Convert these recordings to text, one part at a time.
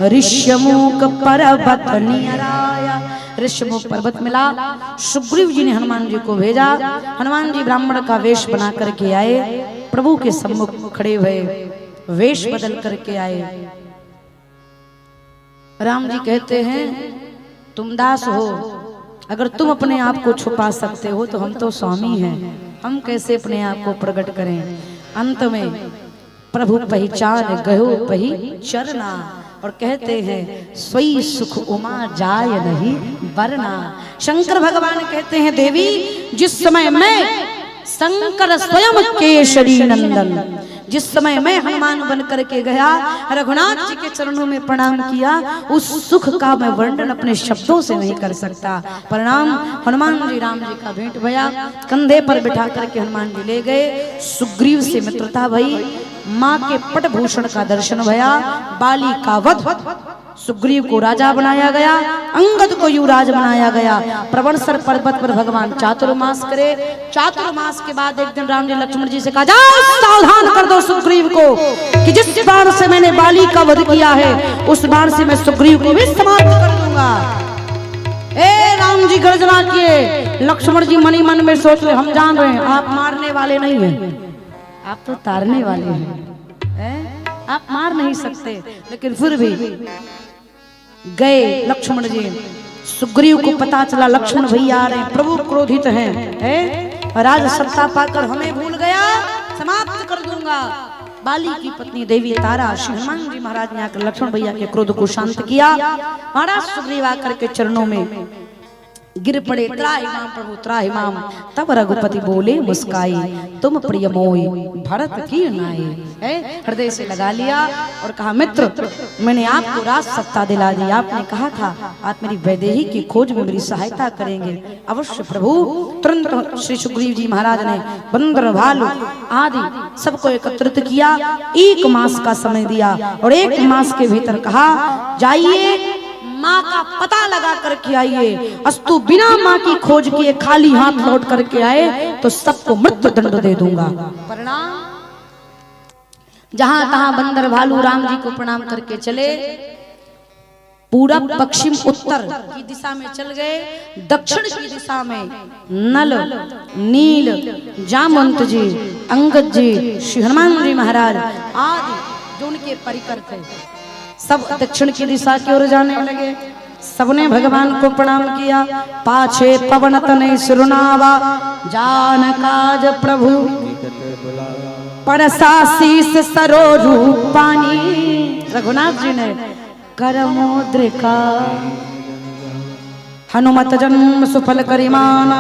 ऋष्यमुख पर्वत नियराया। ऋष्यमुख पर्वत मिला, सुग्रीव जी ने हनुमान जी को भेजा। हनुमान जी ब्राह्मण का वेश बना करके आए, प्रभु के सम्मुख खड़े हुए, वेश बदल करके आए। राम जी कहते हैं तुम दास हो, अगर तुम अपने आप को छुपा सकते हो तो हम तो स्वामी हैं, हम कैसे अपने आप को प्रकट करें। अंत में प्रभु पहचान गयो पहचरना, और कहते हैं सोई सुख उमा जाय नहीं वरना। शंकर भगवान कहते हैं देवी, जिस समय मैं शंकर स्वयं केशरी नंदन, जिस समय मैं हनुमान बन करके गया, रघुनाथ जी के चरणों में प्रणाम किया, उस सुख का मैं वर्णन अपने शब्दों से नहीं कर सकता। प्रणाम हनुमान जी, राम जी का भेंट भया, कंधे पर बिठा करके हनुमान जी ले गए। सुग्रीव से मित्रता भई, माँ के पटभूषण का दर्शन भया, बाली का वध, सुग्रीव को राजा बनाया गया, अंगद को युवराज बनाया गया। प्रवणसर पर्वत पर भगवान चातुर्मास करे। चातुर्मास के बाद एक दिन राम जी लक्ष्मण जी से कहा, जाओ सावधान कर दो सुग्रीव को कि जिस बाण से मैंने बाली का वध किया है, उस बाण से मैं सुग्रीव को भी समाप्त कर दूंगा। ए राम जी गर्जना किए। लक्ष्मण जी मनी मन में सोच रहे, हम जान रहे हैं आप मारने वाले नहीं हैं, आप तो तारने वाले हैं, आप मार नहीं सकते। लेकिन फिर भी गए लक्ष्मण जी। सुग्रीव को पता चला लक्ष्मण भैया आ रहे हैं, प्रभु क्रोधित हैं, राज सत्ता पाकर हमें भूल गया, समाप्त कर दूंगा। बाली की पत्नी देवी तारा श्री हनुमान जी महाराज ने आकर लक्ष्मण भैया के क्रोध को शांत किया। महाराज सुग्रीव आकर के चरणों में गिर पड़े, त्राहिमाम प्रभु त्राहिमाम। तब रघुपति बोले मुस्काई, तुम प्रिय मोई भरत की नाई। हृदय से लगा लिया और कहा, मित्र मैंने आपको राज सत्ता दिला दी, आपने कहा था आप मेरी वैदेही की खोज में मेरी सहायता करेंगे। अवश्य प्रभु। तुरंत श्री सुग्रीव जी महाराज ने बंदर भालू आदि सबको एकत्रित किया, 1 मास का समय दिया और 1 मास के भीतर कहा, जाइए माँ का पता लगा करके आइए, अस्तु बिना माँ की खोज किए खाली हाथ लौट करके आए तो सबको मृत्यु दंड दे दूंगा। प्रणाम। जहां तहां बंदर भालू राम जी को प्रणाम करके चले, पूरब पश्चिम उत्तर की दिशा में चल गए। दक्षिण की दिशा में नल नील जामवंत जी, अंगद जी, श्री हनुमान जी महाराज आदि जो उनके परिकर थे, सब दक्षिण की दिशा की ओर जाने लगे। सबने भगवान को प्रणाम किया। पाछे पवन तनय सिरुनावा, जान काज प्रभु परसा शीस सरोजू पानी। रघुनाथ जी ने करमोद्रिका, हनुमत जन्म सुफल करिमाना,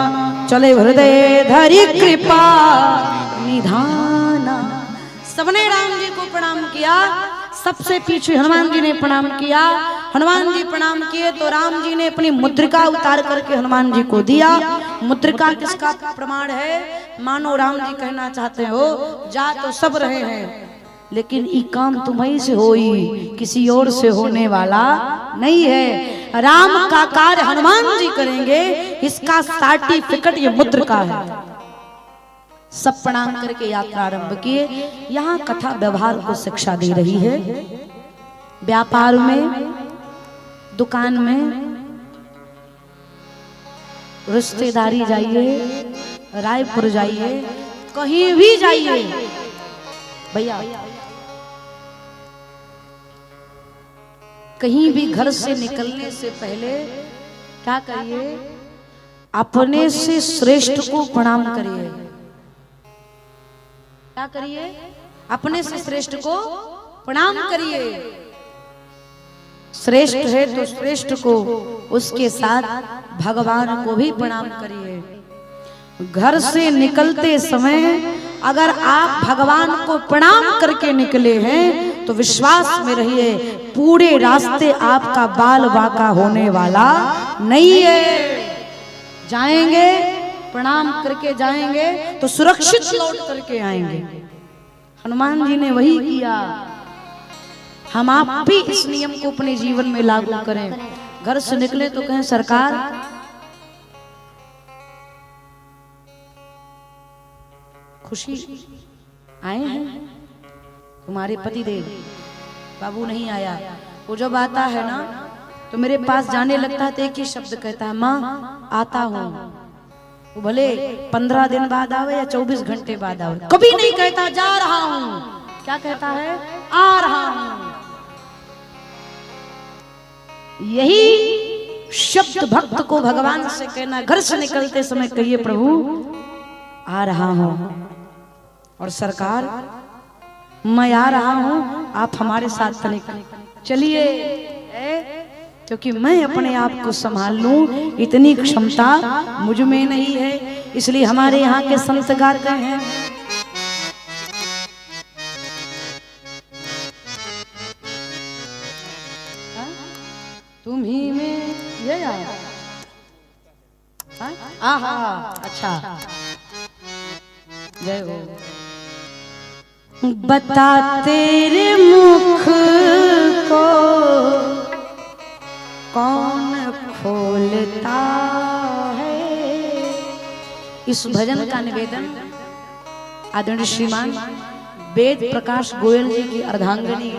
चले हृदय धरि कृपा निधाना। सबने राम जी को प्रणाम किया। सबसे पीछे हनुमान जी ने प्रणाम किया। हनुमान जी प्रणाम किए तो राम जी ने अपनी मुद्रिका उतार करके हनुमान जी को दिया। मुद्रिका किसका प्रमाण है? मानो राम जी कहना चाहते हो, जा तो सब रहे हैं लेकिन ये काम तुम्हीं से होई, किसी और से होने वाला नहीं है। राम का कार्य हनुमान जी करेंगे, इसका सर्टिफिकेट ये मुद्रिका है। सब प्रणाम करके यात्रा आरंभ किए। यहाँ कथा व्यवहार को शिक्षा दे रही है। व्यापार में, दुकान में, रिश्तेदारी जाइए, रायपुर जाइए, कहीं भी जाइए भैया, कहीं भी घर से निकलने से पहले क्या करिए? अपने से श्रेष्ठ को प्रणाम करिए। क्या करिए? अपने से श्रेष्ठ को प्रणाम करिए। श्रेष्ठ है तो श्रेष्ठ को, उसके साथ भगवान को भी प्रणाम करिए। घर से निकलते समय अगर आप भगवान को प्रणाम करके निकले हैं तो विश्वास में रहिए, पूरे रास्ते आपका बाल बांका होने वाला नहीं है। जाएंगे प्रणाम करके जाएंगे तो सुरक्षित लौट करके आएंगे। हनुमान जी ने वही किया। हम आप भी इस नियम को अपने जीवन में लागू करें। घर से निकले तो कहें, सरकार खुशी आए हैं, तुम्हारे पति देव बाबू नहीं आया। वो जब आता है ना तो मेरे पास जाने लगता है तो एक ही शब्द कहता है, माँ आता हूँ। वो भले 15 दिन बाद आवे या 24 घंटे बाद आवे, कभी नहीं कहता जा रहा हूँ। क्या कहता है? आ रहा हूँ। यही शब्द भक्त को भगवान से कहना। घर से निकलते समय कहिए, प्रभु आ रहा हूँ। और सरकार मैं आ रहा हूँ, आप हमारे साथ चलिए, क्योंकि मैं अपने आप को संभाल लूं इतनी क्षमता मुझ में नहीं है। इसलिए हमारे यहाँ के संत गाते हैं, तुम ही में ये आहा, अच्छा, जय हो। बता तेरे मुख को कौन खोलता है। इस भजन का निवेदन आदरणीय श्रीमान वेद प्रकाश गोयल जी की अर्धांगिनी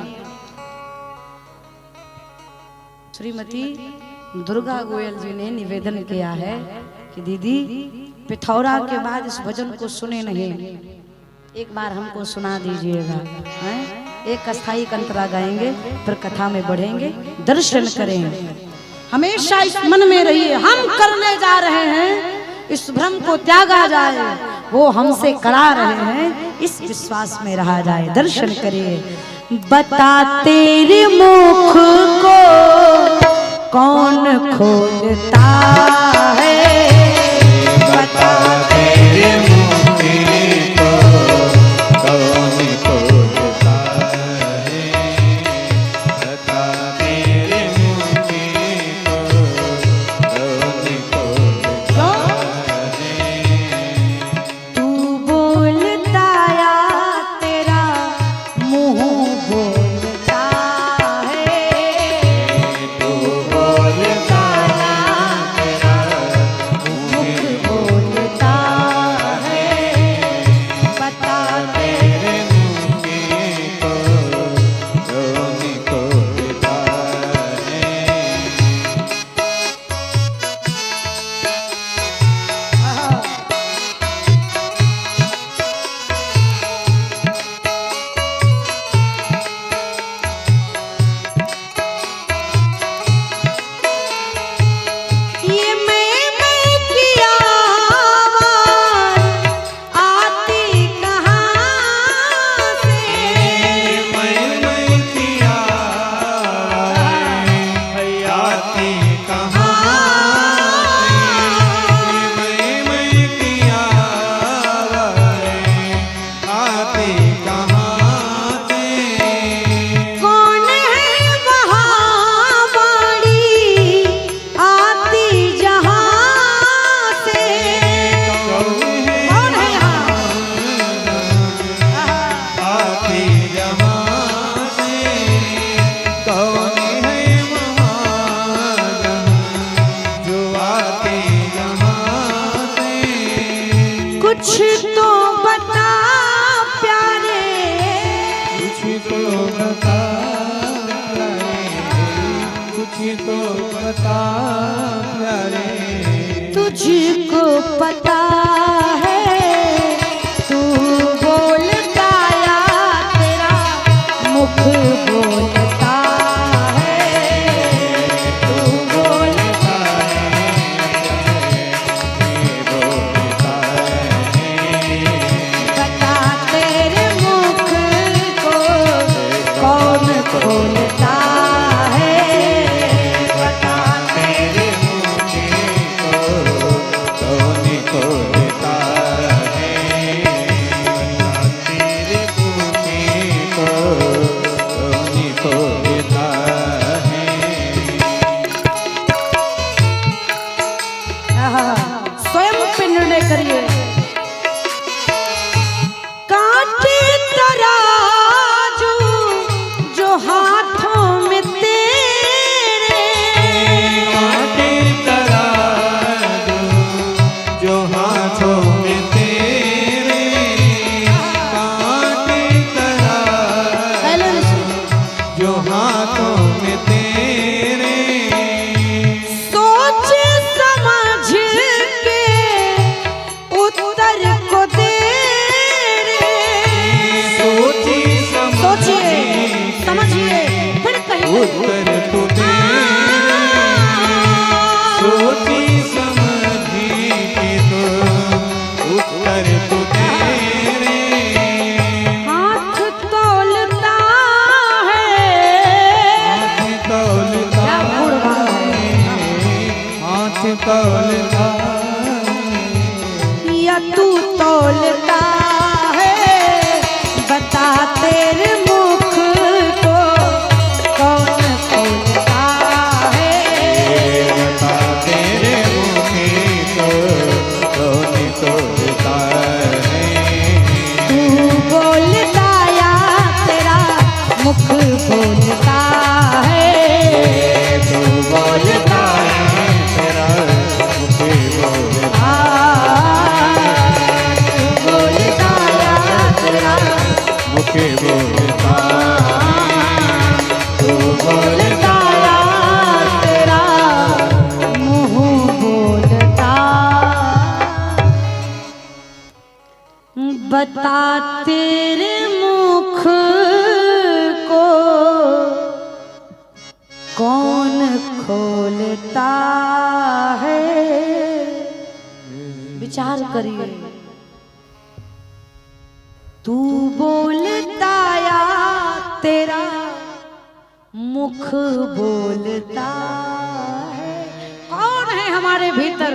श्रीमती दुर्गा गोयल जी ने निवेदन किया है कि दीदी पिथौरा के बाद इस भजन को सुने नहीं, एक बार हमको सुना दीजिएगा। एक अस्थाई कंतरा गाएंगे, फिर कथा में बढ़ेंगे, दर्शन करेंगे। हमेशा इस मन में रहिए, हम करने जा रहे हैं, इस भ्रम को त्यागा जाए, वो हमसे करा रहे हैं, इस विश्वास में रहा जाए। दर्शन करिए। बता तेरे मुख को कौन खोलता है, बता तेरे मुख को कौन खोलता है, बता तेरे मुख को कौन खोलता है। तू बोलता या तेरा मुंह बोलता है, तू बोलता या तेरा मुख बोलता है, बता तेरे मुख को कौन खोलता है। ये मैं की आवाज़ आती कहाँ से, मैं की आवाज़ आती कहाँ से, मैं की आवाज़ आती कहाँ से। कौन है वहाँ वाणी आती जहाँ से, कौन है यहाँ आती जहाँ से, कौन है वहाँ जो आती जहाँ से। कुछ तो बता प्यारे, कुछ तो बता प्यारे, कुछ तो बता प्यारे। तुझको पता है, तू बोलता या तेरा मुख बोलता है, तू बोलता बता तेरे मुख को कौन खोलता है, बता तेरे कौन खोलता उत्तर तो तेरे सोची समझी के तो उत्तर तो तेरे हाथ तोलता है हाथ तौलता क्या बुढ़वा हाथ तौलता या तू तोलता है बता तेरे मुख को कौन खोलता है बता तेरे मुखे को कौन तोड़ता है तू बोलता या तेरा मुख बोलता है तू बोलता है तेरा मुखे बोलता तू बोलता या तेरा मुखे बोलता तू बोलता या तेरा मुँह बोलता बता तेरे मुख को कौन खोलता है विचार करिए तू बोलता या तेरा मुख बोलता है कौन है हमारे भीतर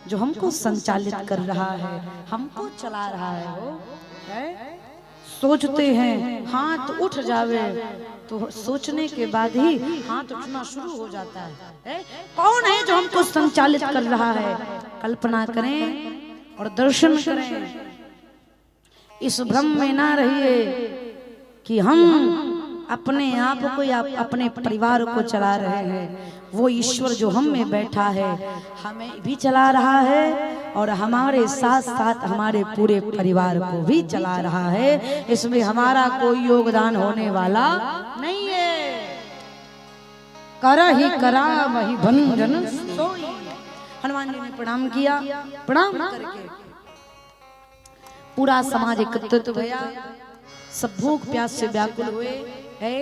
जो हमको संचालित कर रहा है हमको चला रहा है वो है? सोचते हैं हाथ उठ जावे तो सोचने के बाद ही हाथ उठना शुरू हो जाता है? कौन है जो हमको संचालित कर रहा है कल्पना करें और दर्शन करें इस भ्रम में ना रहिए कि हम अपने आप को या अपने परिवार को चला रहे हैं वो ईश्वर जो हम में बैठा है हमें भी चला रहा है और हमारे साथ साथ हमारे पूरे परिवार को भी चला रहा है इसमें हमारा कोई योगदान होने वाला नहीं है करा ही करा वही भंजन सोई हनुमान जी ने प्रणाम किया प्रणाम करके पूरा समाज एकत्रित हुआ सब भूख प्यास से व्याकुल हुए है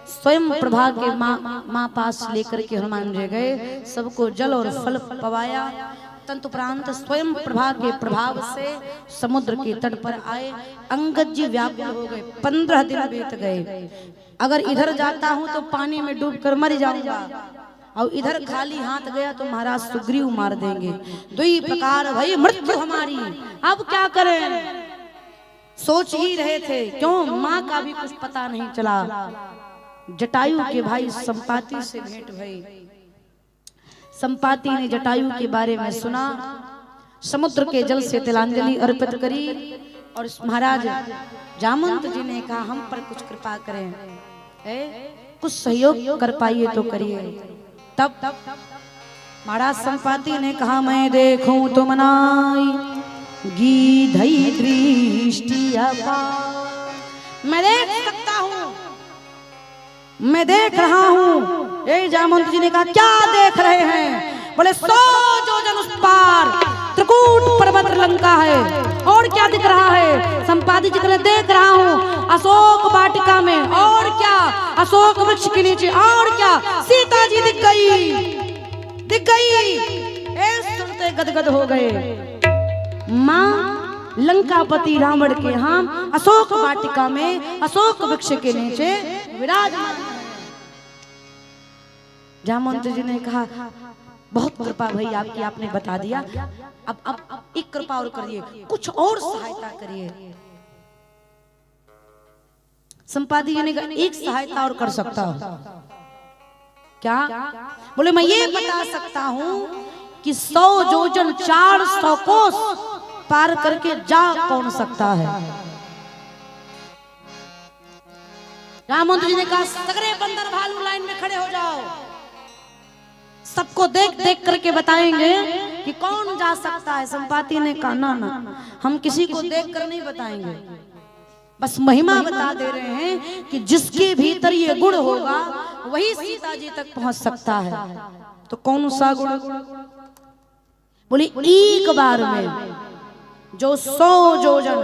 स्वयं प्रभा के माँ पास लेकर के हनुमान जी गए सबको जल और फल पवाया तंतुप्रांत स्वयं प्रभा के प्रभाव से समुद्र के तट पर आए अंगद जी व्याकुल हो गए 15 दिन बीत गए अगर इधर जाता हूँ तो पानी में डूब कर मर जाऊंगा और इधर खाली हाथ गया तो महाराज सुग्रीव मार देंगे दुई प्रकार भाई मृत्यु हमारी अब क्या करें सोच ही रहे थे क्यों माँ का भी कुछ पता नहीं चला जटायु के भाई संपाति से भेंट भई संपाति ने जटायु के बारे में सुना समुद्र के जल से तिलांजलि अर्पित करी और महाराज जामवंत जी ने कहा हम पर कुछ कृपा करें कुछ सहयोग कर पाइए तो करिए तब महाराज संपाति ने कहा मैं देखूं तुम नाई गीधई दृष्टि मैं देख सकता हूं मैं देख रहा हूं ये जामवंत जी ने कहा क्या देख रहे हैं बोले 100 योजन उस पार त्रिकूट पर्वत लंका है और क्या दिख रहा है संपाति जी ने देख रहा हूं अशोक वाटिका में और क्या अशोक वृक्ष के नीचे और क्या सीता जी दिख गई सुनते गदगद हो गए माँ लंकापति रावण के यहाँ अशोक वाटिका में अशोक वृक्ष के नीचे विराजमान जामवंत जी ने कहा बहुत कृपा भाई आपकी आपने बता दिया अब एक कृपा और करिए कुछ और सहायता करिए संपाति जी ने कहा एक सहायता और कर सकता हूं क्या बोले मैं ये बता सकता हूं कि 100 योजन 400 कोस पार करके जा कौन सकता है जामवंत जी ने कहा सगरे बंदर भालू लाइन में खड़े हो जाओ सबको देख देख करके बताएंगे कि कौन जा सकता है संपाति ने कहा ना हम किसी को देख कर नहीं बताएंगे बस महिमा बता दे रहे हैं कि जिसके भीतर ये गुण होगा वही सीता जी तक पहुंच सकता है तो कौन सा गुण बोली एक बार में जो 100 योजन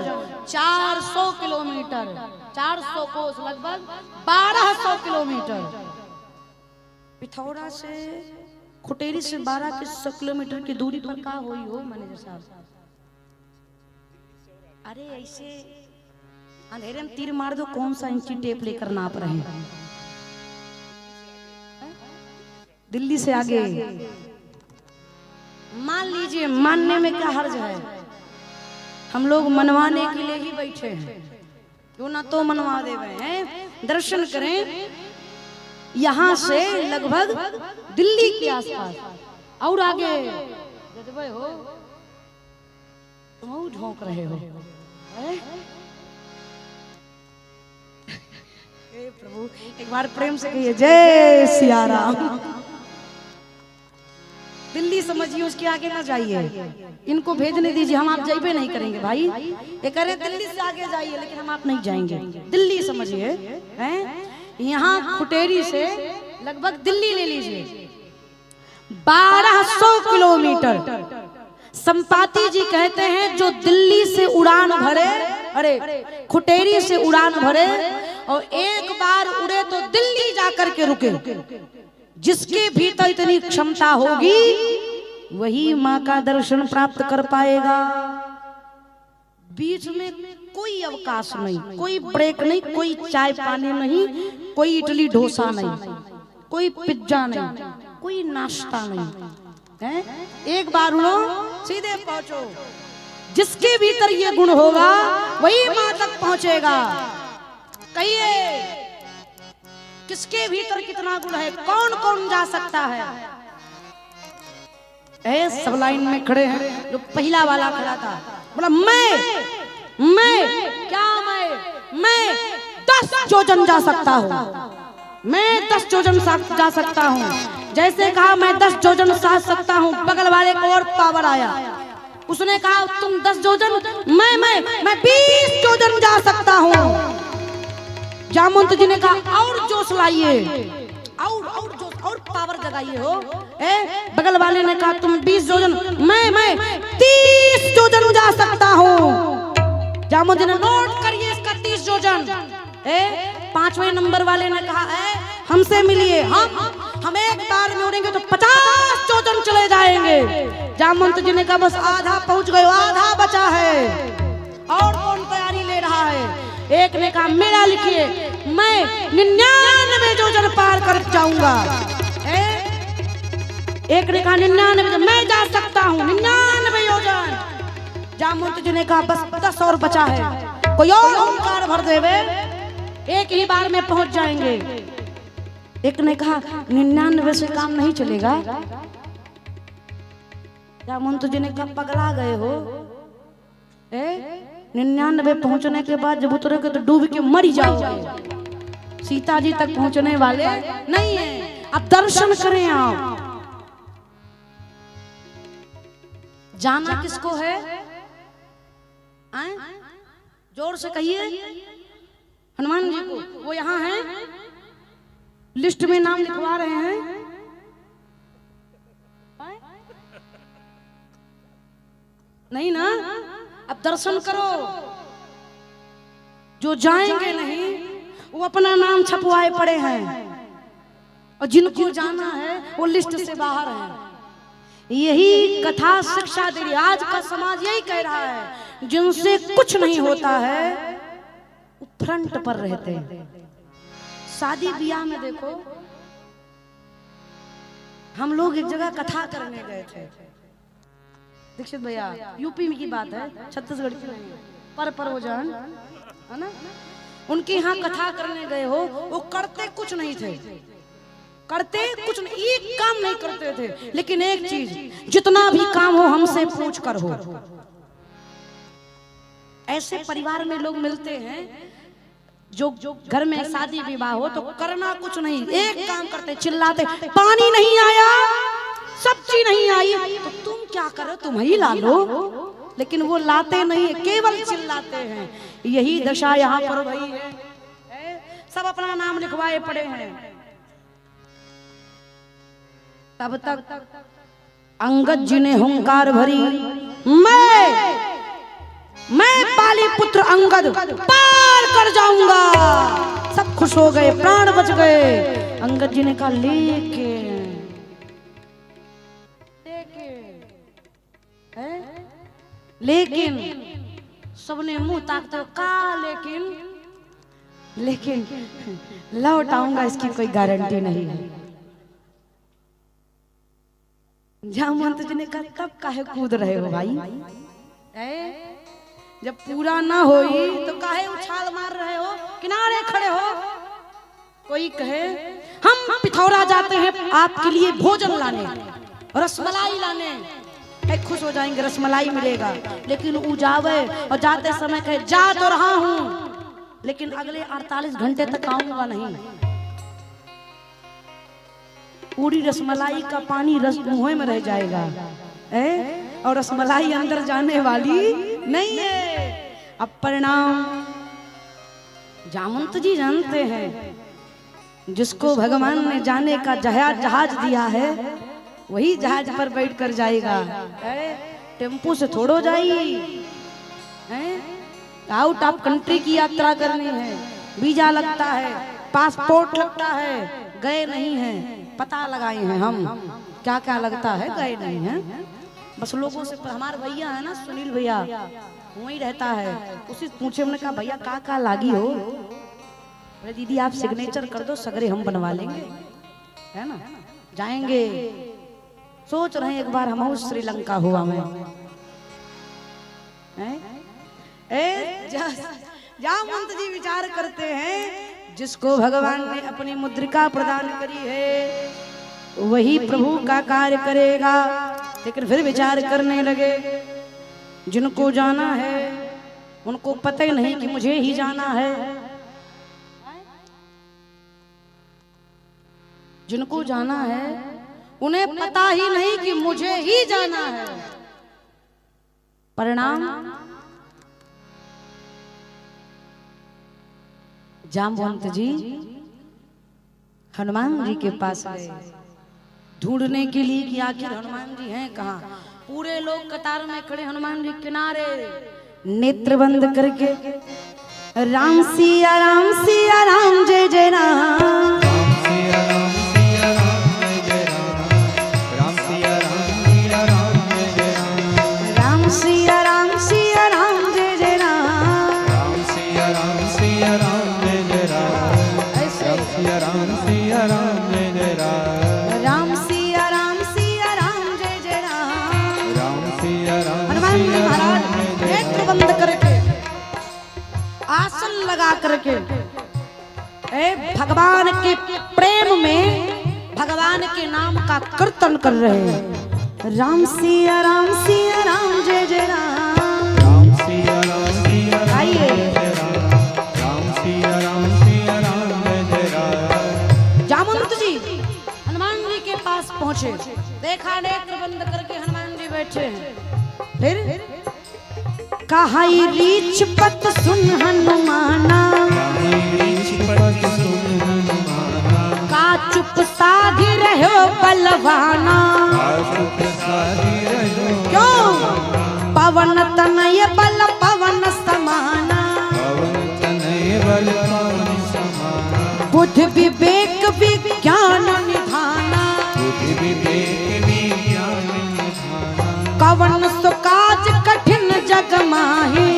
400 किलोमीटर, 400 कोस लगभग 1200 किलोमीटर। पिथौरा से खुटेरी से 12 किलोमीटर की दूरी पर का हुई हो मैनेजर साहब? अरे ऐसे अंधेरे में तीर मार दो, कौन सा इंची टेप लेकर नाप रहे हैं? दिल्ली से आगे मान लीजिए, मानने में क्या हर्ज है? हम लोग मनवाने के लिए ही बैठे हैं, क्यों ना तो मनवा दे रहे हैं। दर्शन करें यहाँ से लगभग दिल्ली के आसपास और आगे जज्बे हो तुम झोंक रहे हो। प्रभु एक बार प्रेम से कहिए जय सिया राम। दिल्ली समझिए, उसके आगे ना जाइए, इनको भेजने दीजिए, हम आप जाइए नहीं करेंगे भाई। ये कह रहे दिल्ली से आगे जाइए, लेकिन हम आप नहीं जाएंगे। दिल्ली समझिए, हैं यहाँ खुटेरी से लगभग दिल्ली ले लीजिए 1200 किलोमीटर। संपाति जी कहते हैं जो दिल्ली से उड़ान भरे, अरे खुटेरी से उड़ान भरे और एक बार उड़े तो दिल्ली जाकर के रुके, जिसके भीतर इतनी क्षमता होगी वही माँ का दर्शन प्राप्त कर पाएगा। बीच में कोई अवकाश नहीं, कोई ब्रेक नहीं, कोई चाय पानी नहीं, कोई इडली डोसा नहीं, कोई पिज्जा नहीं, कोई नाश्ता नहीं है। एक बार उड़ो सीधे पहुंचो, जिसके भीतर ये गुण होगा वही माँ तक पहुंचेगा। कहिए किसके भीतर कितना गुण है, कौन कौन जा सकता है? सब लाइन में खड़े हैं। जो पहला वाला खड़ा था बोला मैं क्या मैं 10 योजन जा सकता हूँ, मैं 10 योजन जा सकता हूँ। जैसे कहा मैं 10 योजन साथ सकता हूँ, बगल वाले को और पावर आया, उसने कहा तुम 10 योजन, मैं 20 योजन जा सकता हूँ। जामवंत जी ने कहा और जोश लाइए, और जोश और पावर जगाइए हो। बगल वाले ने कहा तुम 20 योजन, मैं 30 योजन जा सकता हूँ। जामवंत जी ने नोट करिए इसका 30 योजन। 5वें नंबर वाले ने कहा हमसे मिलिए, हम एक बार में उड़ेंगे तो 50 योजन चले जाएंगे। जामवंत जी ने कहा बस आधा पहुंच गए, आधा बचा है, और कौन तैयारी ले रहा है? एक ने कहा मेरा लिखिए, मैं 99 योजन पार कर जाऊंगा। एक ने कहा 99, मैं जा सकता हूँ 99 योजन। जामवंत जी ने कहा बस 10 और बचा है, कोई और ओंकार भर देवे, एक ही बार में पहुंच जाएंगे। एक ने कहा 99 से काम नहीं चलेगा। जामवंत जी ने कहा पगला गए हो, 99 पहुंचने के बाद जब उतरोगे तो डूब के मर जाओगे। सीता जी तक पहुंचने वाले नहीं है। अब दर्शन करें आप। जाना किसको है? जोर से कहिए। हनुमान जी को। वो यहाँ हैं, लिस्ट में नाम लिखवा रहे हैं। नहीं ना? अब दर्शन करो। जो जाएंगे नहीं वो अपना नाम छपवाए पड़े हैं, और जिनको जाना है वो लिस्ट से बाहर है। यही कथा शिक्षा दे रही। आज का समाज यही कह रहा है, जिनसे कुछ नहीं होता है वो फ्रंट पर रहते हैं। शादी ब्याह में देखो, हम लोग एक जगह कथा करने गए थे, दीक्षित भैया, यूपी में की बात है, छत्तीसगढ़ की नहीं, पर वो जान है ना, उनके यहाँ कथा करने गए हो। वो करते कुछ नहीं थे, करते कुछ नहीं, एक काम नहीं करते थे, लेकिन एक चीज, जितना भी काम हो हमसे पूछ कर हो। ऐसे परिवार में लोग मिलते हैं जो घर में शादी विवाह हो तो करना कुछ नहीं, एक काम करते, चिल्लाते, पानी नहीं आया, सब्जी नहीं आई, तो तुम क्या करो, तुम ही ला लो। लेकिन वो लाते नहीं, केवल चिल्लाते हैं। यही दशा यहाँ पर भई है। सब अपना नाम लिखवाए पड़े हैं। तब तक अंगद जी ने हुंकार भरी, मैं पाली पुत्र अंगद पार कर जाऊंगा। सब खुश हो गए, प्राण बच गए। अंगद जी ने कहा लेकिन सबने मुंह ताकते का लेकिन लौट आऊंगा इसकी कोई गारंटी नहीं है। जामवंत जी ने कहा तब काहे कूद रहे हो भाई? जब पूरा ना होई तो काहे उछाल मार रहे हो, किनारे खड़े हो। कोई कहे हम पिथौरा जाते हैं आपके लिए भोजन लाने, रसमलाई लाने, खुश हो जाएंगे, रसमलाई मिलेगा। लेकिन वो जावे और जाते समय कहे जा तो रहा हूं लेकिन अगले 48 घंटे तक आऊंगा नहीं। पूरी रसमलाई का पानी मुंह में रह जाएगा और रसमलाई अंदर जाने वाली नहीं है। अब परिणाम जामवंत जी जानते हैं, जिसको भगवान ने जाने का जहाज दिया है वही जहाज पर बैठ कर जाएगा। टेम्पो से थोड़ो जाई, आउट ऑफ कंट्री की यात्रा करनी है, वीजा लगता है, पासपोर्ट लगता है, गए नहीं हैं, पता लगाए हैं हम क्या क्या लगता है, गए नहीं हैं। बस लोगों से, हमारे भैया है ना सुनील भैया, वही रहता है, उसी पूछे, हमने कहा भैया का लागी हो? अरे दीदी आप सिग्नेचर कर दो, सगरे हम बनवा लेंगे, है ना, जाएंगे। सोच रहे हैं एक बार हम श्रीलंका हुआ मैं। जामवंत जी विचार करते हैं, जिसको भगवान ने अपनी मुद्रिका प्रदान करी है वही प्रभु का कार्य करेगा। लेकिन फिर विचार करने लगे, जिनको जाना है उनको पता ही नहीं कि मुझे ही जाना है। जिनको जाना है उन्हें पता ही नहीं कि मुझे ही जाना है। परिणाम जामवंत जी हनुमान जी के पास गए ढूंढने के लिए कि आखिर हनुमान जी हैं कहाँ। पूरे लोग कतार में खड़े, हनुमान जी किनारे, नेत्र बंद करके राम सिया राम जय जय राम। आसन लगा करके भगवान के प्रेम में भगवान के नाम का कीर्तन कर रहे हैं। राम सिया राम जय जय राम। राम सिया राम आइए, राम सिया राम जय जय राम। जामवंत जी हनुमान जी के पास पहुंचे, देखा नेत्र बंद करके हनुमान जी बैठे हैं। फिर कहा रीछ पत सुन हनुमाना, का चुप साधी रहो बलवाना। क्यों पवन तनय बल पवन समाना, बुद्धि विवेक विज्ञान निधाना। कवन सुकाज कठिन जग माही,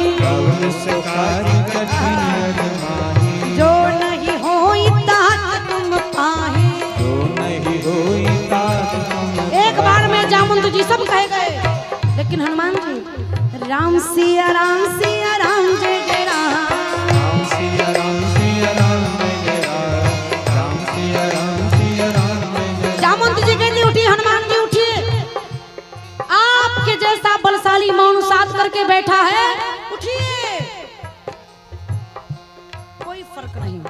जो नहीं होई तात तुम पाही। एक बार में जामवंत जी सब कह गए, लेकिन हनुमान जी राम सिया राम जय जय राम। राम सिया राम जय जय राम। जामवंत जी कहते उठिए, हनुमान जी उठिए, आपके जैसा बलशाली मौन साध करके बैठा है, उठिए, कोई फर्क नहीं।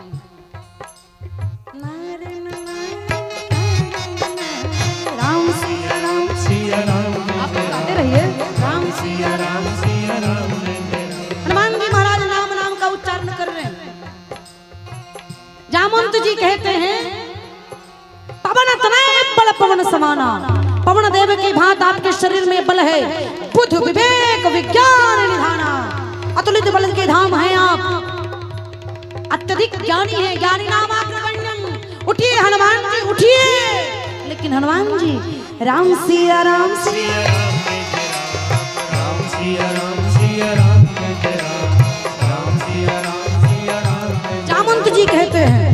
राम सिया राम आप गाते रहिए, राम सिया राम हनुमान जी महाराज नाम का उच्चारण कर रहे हैं। जामवंत जी कहते हैं पवन तनय बल पवन समाना। पवन देव की भांत आपके शरीर में बल है, बुद्धि विवेक विज्ञान निधाना। अतुलित बल के धाम हैं आप, अत्यधिक ज्ञानी है, ज्ञानी नाम अग्रगण्यम। उठिए हनुमान जी उठिए। लेकिन हनुमान जी राम सिया राम सिया राम सिया राम सिया राम जय राम राम सिया राम सिया राम। जामवंत जी कहते हैं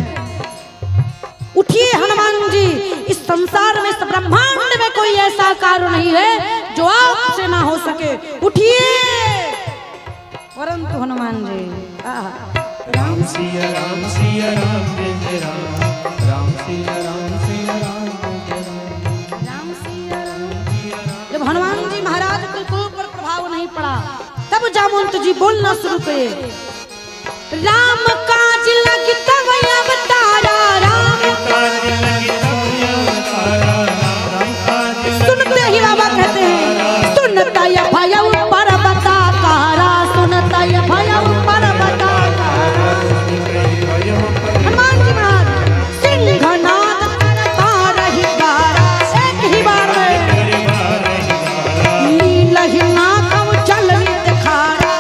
उठिए हनुमान जी, इस संसार में, इस ब्रह्मांड में कोई ऐसा कार्य नहीं है जो आपसे ना हो सके, उठिए। परंतु हनुमान जी राम सिया राम सिया राम जय राम राम सिया राम सिया राम जय राम राम सिया राम। जब हनुमान जी महाराज के ऊपर प्रभाव नहीं पड़ा, तब जामवंत जी बोलना शुरू किए, राम काज लगी तब अवतारा, राम काज लगी तब अवतारा, राम काज सुनते ही बाबा कहते हैं, सुनता ये भयउ पर्वता कारा, सुनता ये भयउ पर्वता कारा। हनुमान जी महाराज सिंहनाद करता रही गारा, एक ही बार में नीलहि नाकम जल दिखारा,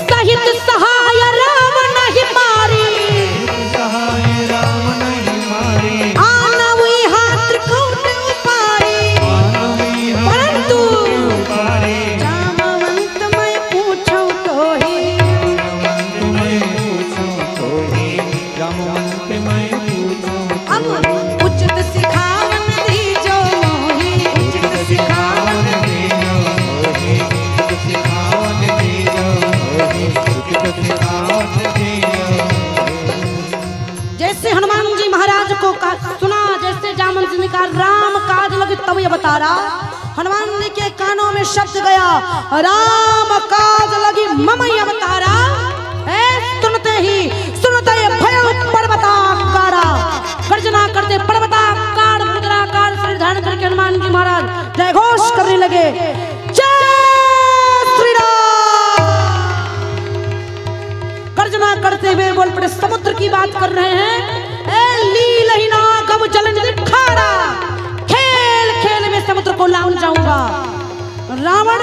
सहित सहाय राम नहीं मारी, आनवी हाथ त्रिकूट उपारी, परंतु जामवंत मैं पूछूं तो ही, अब उचित सिखावन दीजो मोहि, उचित सिखावन जैसे हनुमान जी महाराज को सुना, जैसे जामवंत जी ने कहा राम काज लगी तब अवतारा, हनुमान जी के कानों में शब्द गया, राम काज लगी मम अवतारा। सुनते ही सुनते भय पर्वताकारा, गर्जना करते पर्वताकार मुद्राकार शरीर धारण करके हनुमान जी महाराज जय घोष करने लगे, जय श्री राम। गर्जना करते हुए बोल पड़े, समुद्र की बात कर रहे हैं, ए लीलहि नागम जल दिखारा, खेल खेल में समुद्र को लांग जाऊंगा। रावण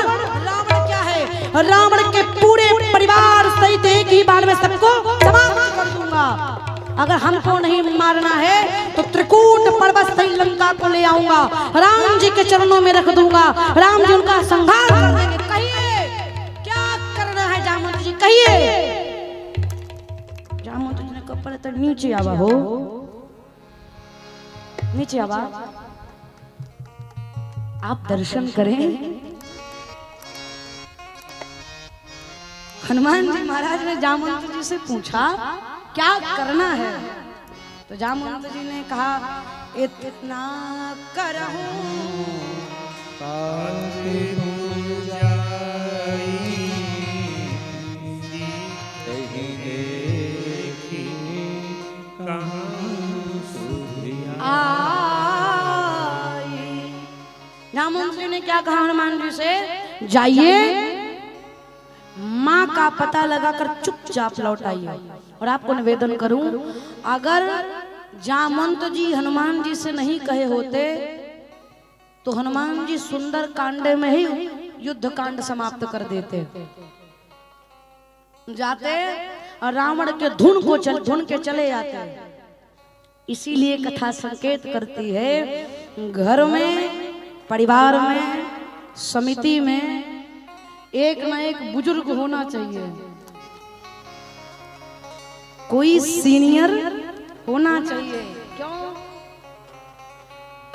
क्या है, रावण के पूरे परिवार सहित एक ही बार में सबको समाप्त कर दूंगा। अगर हमको नहीं मारना है तो त्रिकूट पर्वत सहित लंका को ले आऊंगा, राम जी के चरणों में रख दूंगा, राम जी उनका संहार कर देंगे। कहिए क्या करना है जामवंत जी, कहिए। जामवंत जी ने कहा पहले तो नीचे आवा हो, नीचे आवा, आप दर्शन करें। हनुमान जी महाराज ने जामवंत जी से पूछा क्या करना है, तो जामवंत जी ने कहा इतना करहूं जामवंत जी ने क्या कहा हनुमान जी से, जाइए माँ का पता लगाकर चुपचाप लौट आइए। और आपको निवेदन करूं, अगर जामवंत जी हनुमान जी से नहीं कहे होते तो हनुमान जी सुंदर कांड में ही युद्ध कांड समाप्त कर देते, जाते और रावण के धुन के चले जाते। इसीलिए कथा संकेत करती है, घर में, परिवार में, समिति में एक ना एक बुजुर्ग होना चाहिए, कोई सीनियर होना चाहिए। क्यों?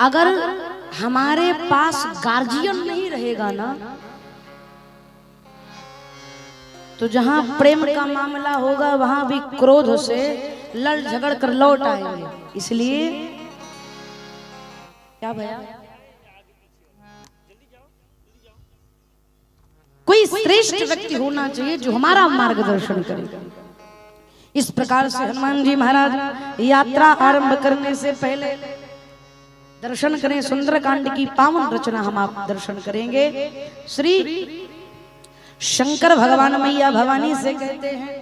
अगर हमारे पास गार्जियन नहीं रहेगा ना, तो जहां प्रेम का मामला होगा वहां भी क्रोध से लड़ झगड़ कर लौट आएंगे। इसलिए क्या भैया, कोई श्रेष्ठ व्यक्ति होना चाहिए जो हमारा मार्गदर्शन करे। इस प्रकार से हनुमान जी महाराज यात्रा आरंभ करने से पहले दर्शन करें सुंदरकांड की पावन रचना हम आप दर्शन करेंगे। श्री शंकर भगवान मैया भवानी से कहते हैं,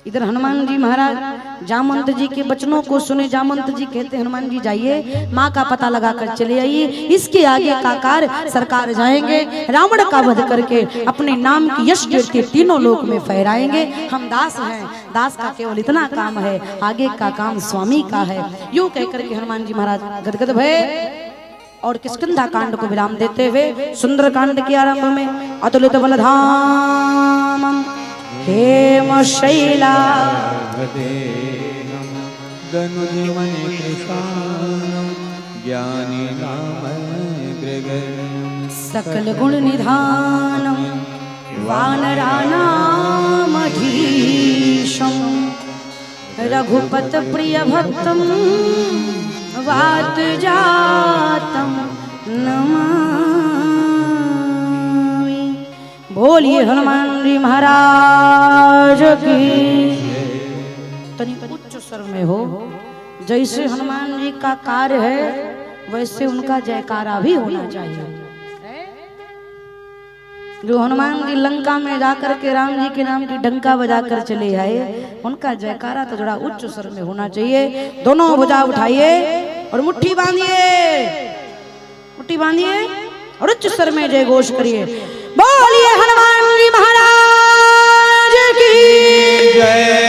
इधर हनुमान जी महाराज जामवंत जी के वचनों को सुने। जामवंत जी कहते हनुमान जी जाइए, माँ का पता लगाकर चले आइए, इसके आगे का कार्य सरकार जाएंगे, रावण का वध करके अपने नाम की यश कीर्ति तीनों लोक में फहराएंगे। हम दास हैं, दास का केवल इतना काम है, आगे का काम स्वामी का है। यूं कहकर के हनुमान जी महाराज गदगद भय और किष्किंधा कांड को विराम देते हुए सुंदर कांड के आरंभ में अतुलित बलधाम हेम शैला धनुर्मणि कृशानं ज्ञानी नाम सकल गुण निधानम वानराणाम अधीशम रघुपत प्रिय भक्तम वात जातम नमामि। बोलिए हनुमान जी महाराज की। तनिक उच्च स्वर में हो, जैसे हनुमान जी का कार्य है वैसे उनका जयकारा भी होना चाहिए। जो हनुमान जी लंका में जाकर के राम जी के नाम की डंका बजाकर चले आए, उनका जयकारा तो थोड़ा उच्च स्वर में होना चाहिए। दोनों भुजा उठाइए और मुट्ठी बांधिए, मुट्ठी बांधिए और उच्च स्वर में जय घोष करिए। बोलिए हनुमान जी महाराज की जय।